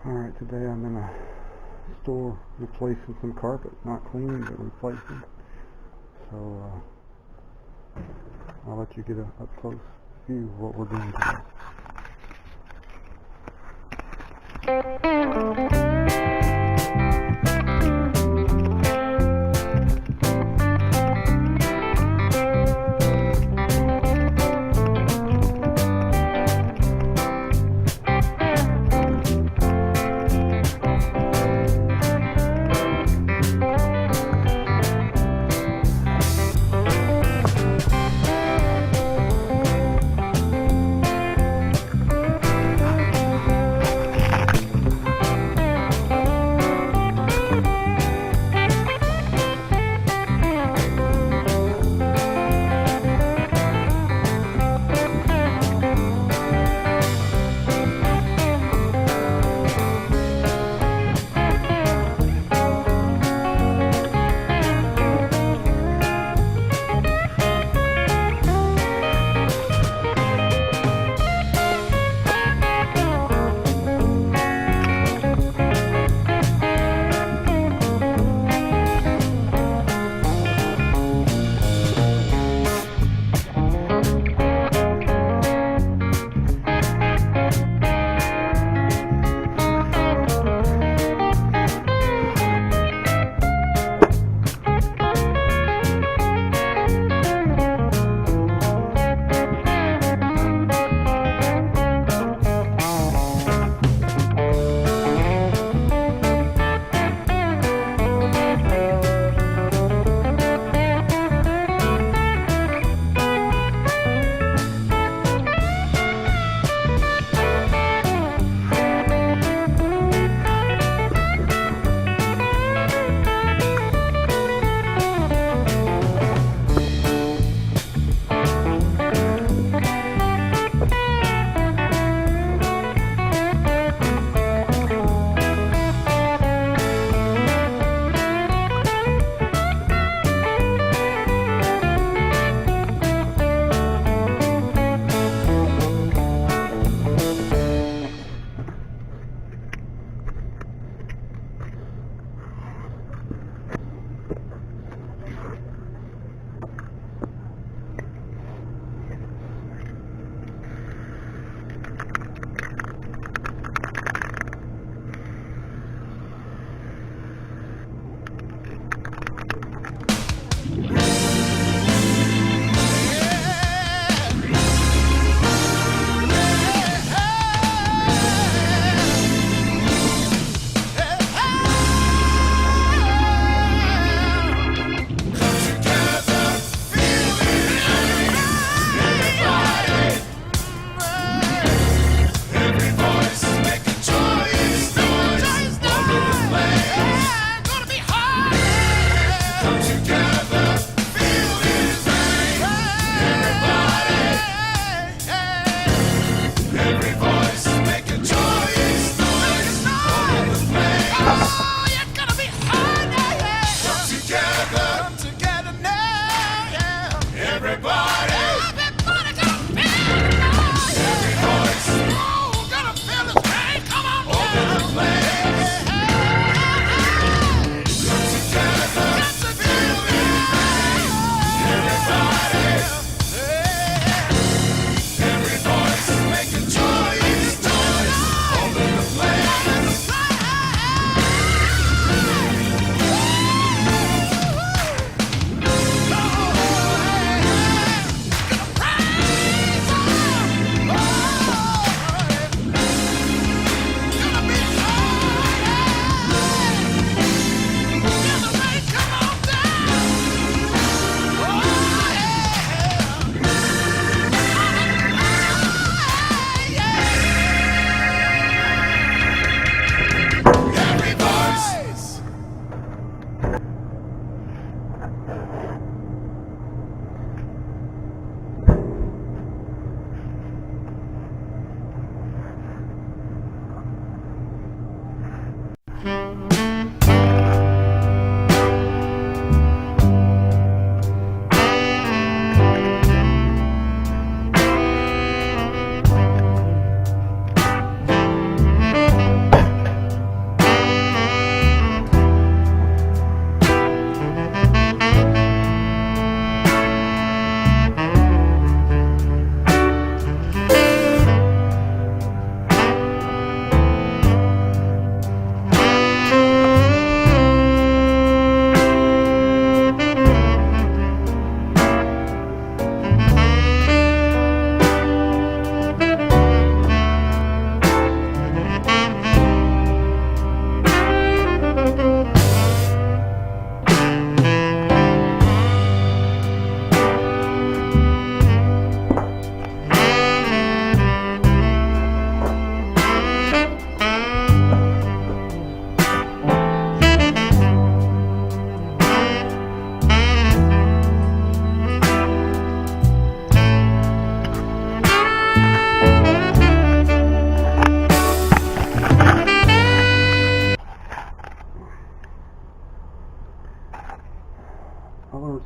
Alright, today I'm in a store replacing some carpet. Not cleaning, but replacing. So, I'll let you get a up close view of what we're doing today.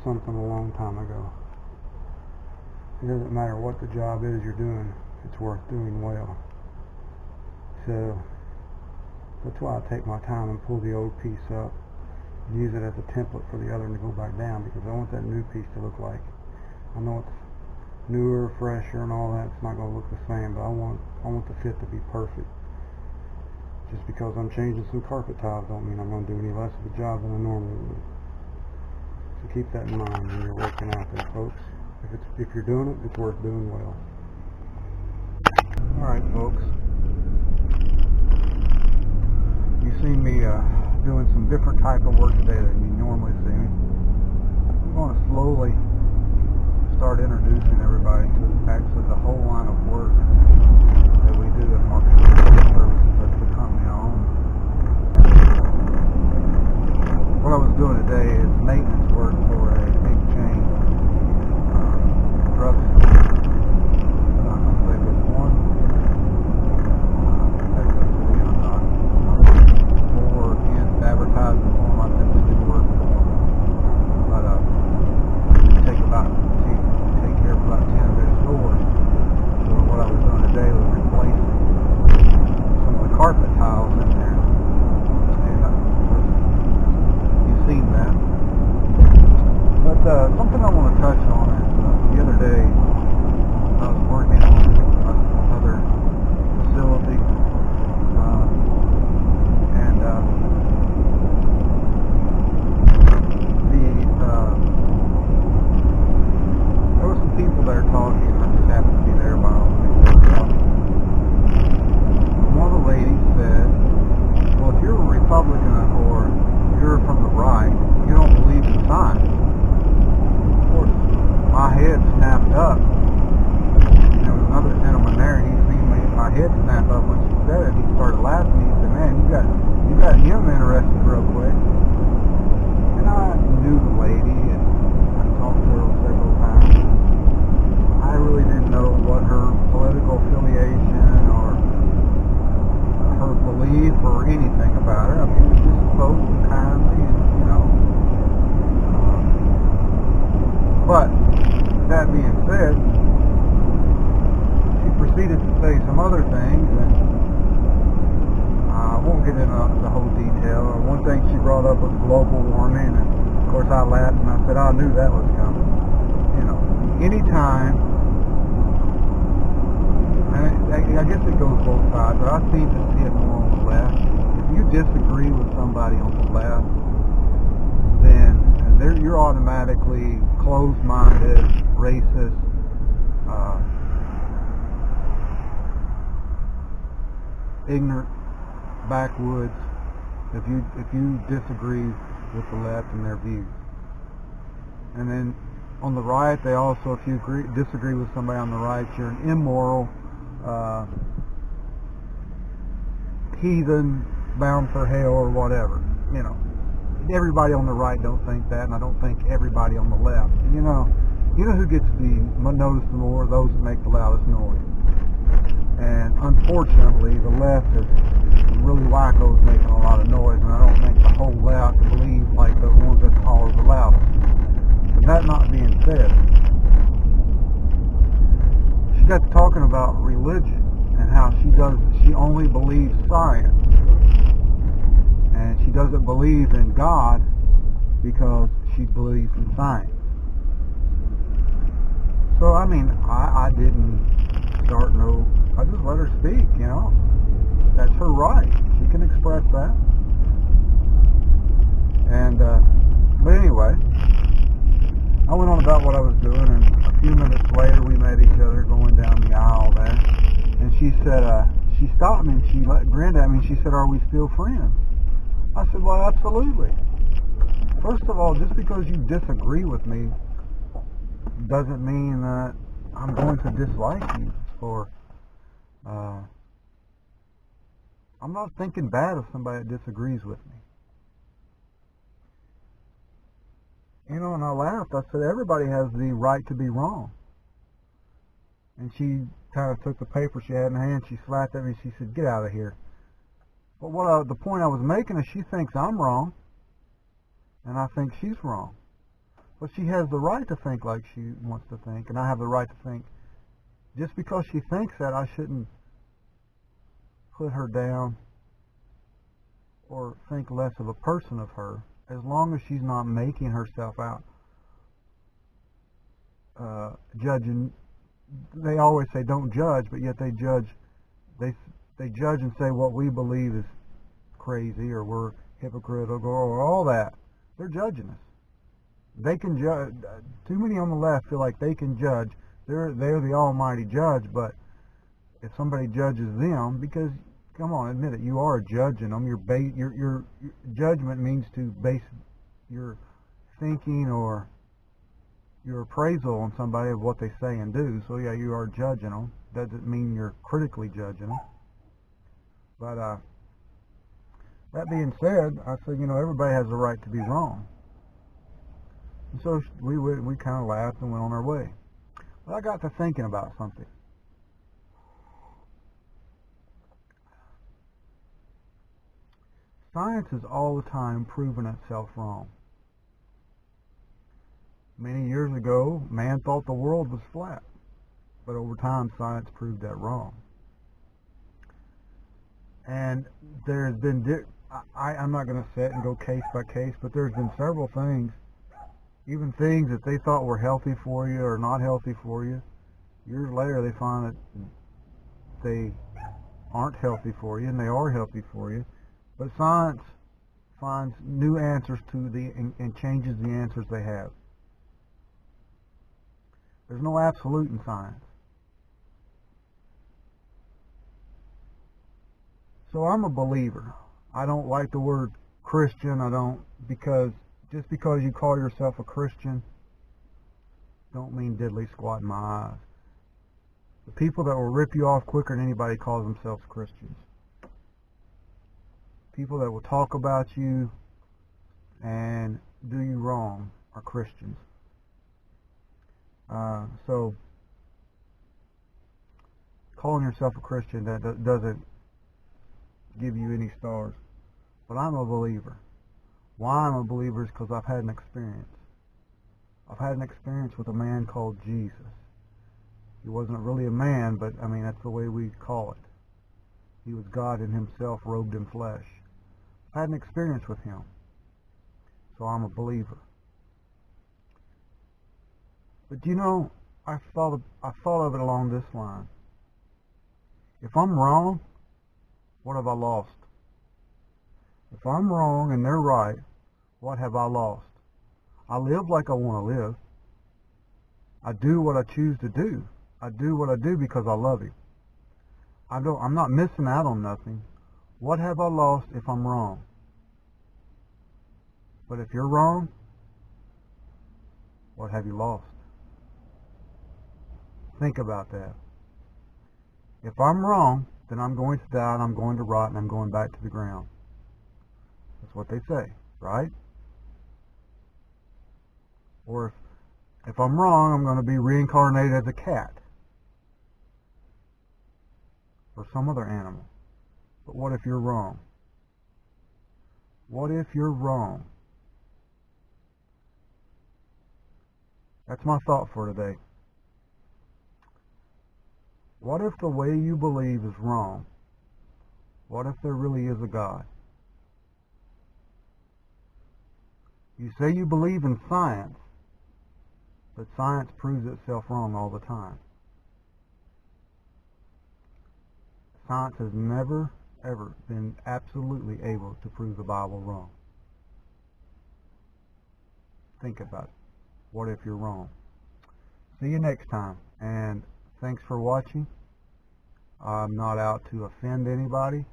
something a long time ago. It doesn't matter what the job is you're doing, it's worth doing well. So that's why I take my time and pull the old piece up and use it as a template for the other one to go back down, because I want that new piece to look like, I know it's newer, fresher and all that, it's not going to look the same, but I want the fit to be perfect. Just because I'm changing some carpet tiles don't mean I'm going to do any less of a job than I normally would. So keep that in mind when you're working out there, folks. If you're doing it, it's worth doing well. Alright, folks. You've seen me doing some different type of work today than you normally see me. I'm going to slowly start introducing everybody to actually the whole line of work that we do at Marcus Services. That's the company I own. What I was doing today is maintenance work for a big chain drugstore. I'm not going to say which one. Technically, I'm not for against advertising for them. I simply do work for them. But take care of about 10 of their stores. So what I was doing today was replacing some of the carpet tiles in there. And you've seen that. But something I want to touch on is the other day I was working on another facility, and there were some people there talking. I just happened to be there while they were talking. One of the ladies said, well, if you're a Republican or you're from the right, you don't believe in science. Of course, my head snapped up. There was another gentleman there, and he seen my head snap up when she said it. He started laughing. He said, man, you got him interested real quick. And I knew the lady, and I talked to her several times. I really didn't know what her political affiliation or her belief or anything about her. I mean, we just spoke kindly, you know. But that being said, she proceeded to say some other things, and I won't get into the whole detail. One thing she brought up was global warming, and of course I laughed and I said I knew that was coming. You know, anytime, and I guess it goes both sides, but I seem to see it more on the left. If you disagree with somebody on the left, then you're automatically closed-minded, racist, ignorant, backwoods. If you disagree with the left and their views, and then on the right, they also, if you disagree with somebody on the right, you're an immoral, heathen, bound for hell or whatever. You know, everybody on the right don't think that, and I don't think everybody on the left. You know who gets noticed the more? Those that make the loudest noise. And unfortunately, the left is really wackos making a lot of noise, and I don't think the whole left believes like the ones that holler the loudest. But that not being said, she got to talking about religion and how she only believes science, and she doesn't believe in God because she believes in science. So I mean, I didn't start I just let her speak, you know. That's her right. She can express that. And but anyway, I went on about what I was doing, and a few minutes later we met each other going down the aisle there. And she said, she stopped me and she grinned at me and she said, "Are we still friends?" I said, "Well, absolutely. First of all, just because you disagree with me doesn't mean that I'm going to dislike you, or I'm not thinking bad of somebody that disagrees with me." You know, and I laughed. I said, everybody has the right to be wrong. And she kind of took the paper she had in her hand, she slapped at me, she said, "Get out of here." But the point I was making is she thinks I'm wrong, and I think she's wrong. But she has the right to think like she wants to think, and I have the right to think. Just because she thinks that, I shouldn't put her down or think less of a person of her, as long as she's not making herself out judging. They always say don't judge, but yet they judge. They judge and say what we believe is crazy, or we're hypocritical, or all that. They're judging us. They can judge. Too many on the left feel like they can judge. They're the almighty judge, but if somebody judges them, because come on, admit it, you are judging them. Your judgment means to base your thinking or your appraisal on somebody of what they say and do. So yeah, you are judging them. Doesn't mean you're critically judging them. But that being said, I said, everybody has the right to be wrong. And so we kind of laughed and went on our way. But I got to thinking about something. Science is all the time proving itself wrong. Many years ago, man thought the world was flat, but over time, science proved that wrong. And there's been, I'm not going to sit and go case by case, but there's been several things, even things that they thought were healthy for you or not healthy for you. Years later, they find that they aren't healthy for you, and they are healthy for you. But science finds new answers to and changes the answers they have. There's no absolute in science. So I'm a believer. I don't like the word Christian. Just because you call yourself a Christian, don't mean diddly squat in my eyes. The people that will rip you off quicker than anybody calls themselves Christians. People that will talk about you and do you wrong are Christians. So calling yourself a Christian, that doesn't give you any stars. But I'm a believer. Why I'm a believer is because I've had an experience. I've had an experience with a man called Jesus. He wasn't really a man, but I mean, that's the way we call it. He was God in himself, robed in flesh. I've had an experience with him. So I'm a believer. But I thought of it along this line. If I'm wrong, what have I lost? If I'm wrong and they're right, what have I lost? I live like I want to live. I do what I choose to do. I do what I do because I love him. I'm not missing out on nothing. What have I lost if I'm wrong? But if you're wrong, what have you lost? Think about that. If I'm wrong, then I'm going to die and I'm going to rot and I'm going back to the ground. That's what they say, right? Or if I'm wrong, I'm going to be reincarnated as a cat or some other animal. But what if you're wrong? What if you're wrong? That's my thought for today. What if the way you believe is wrong? What if there really is a God? You say you believe in science, but science proves itself wrong all the time. Science has never, ever been absolutely able to prove the Bible wrong. Think about it. What if you're wrong? See you next time, and thanks for watching. I'm not out to offend anybody,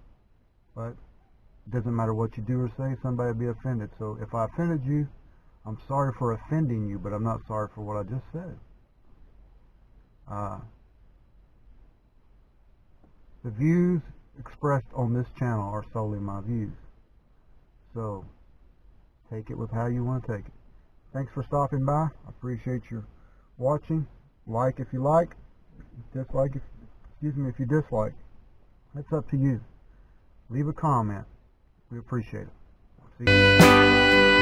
but it doesn't matter what you do or say, somebody will be offended. So if I offended you, I'm sorry for offending you, but I'm not sorry for what I just said. The views expressed on this channel are solely my views. So take it with how you want to take it. Thanks for stopping by. I appreciate your watching. Like if you like, dislike if you dislike. It's up to you. Leave a comment. We appreciate it. See you.